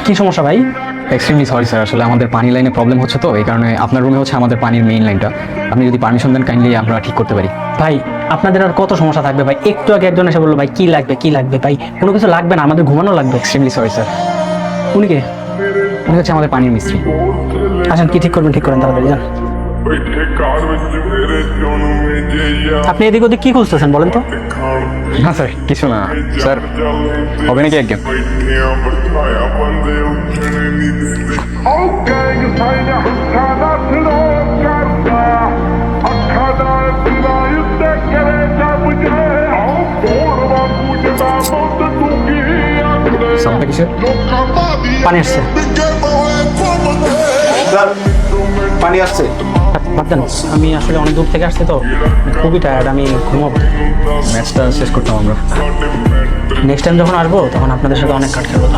কি সমস্যা ভাই? এক্সট্রিমলি সরি স্যার, আসলে আমাদের পানি লাইনে প্রবলেম হচ্ছে, তো এই কারণে আপনার রুমে হচ্ছে আমাদের পানির মেইন লাইনটা। আপনি যদি পারমিশন দেন কাইন্ডলি আমরা ঠিক করতে পারি। ভাই আপনাদের আর কত সমস্যা থাকবে ভাই? একটু আগে একজন এসে বললো ভাই কি লাগবে কি লাগবে, ভাই কোনো কিছু লাগবে না, আমাদের ঘুমানো লাগবে। Extremely sorry sir. উনি কে? উনি হচ্ছে আমাদের পানির মিস্ত্রি। আসেন, কি ঠিক করবেন ঠিক করেন তাড়াতাড়ি যান। আপনি এদিক ওদিক কি খুঁজতেছেন বলেন তো? না স্যার, কিছু না স্যার। হবে নাকি একদম? সামনে কিসের? পানি আসছে। পানি আসছে। বাদ দেন, আমি আসলে অনেক দূর থেকে আসছি তো, খুবই টায়ার্ড, আমি ঘুমাবো। ম্যাচটা শেষ করতাম আমরা। নেক্সট টাইম যখন আসবো তখন আপনাদের সাথে অনেক কাট খেলবো।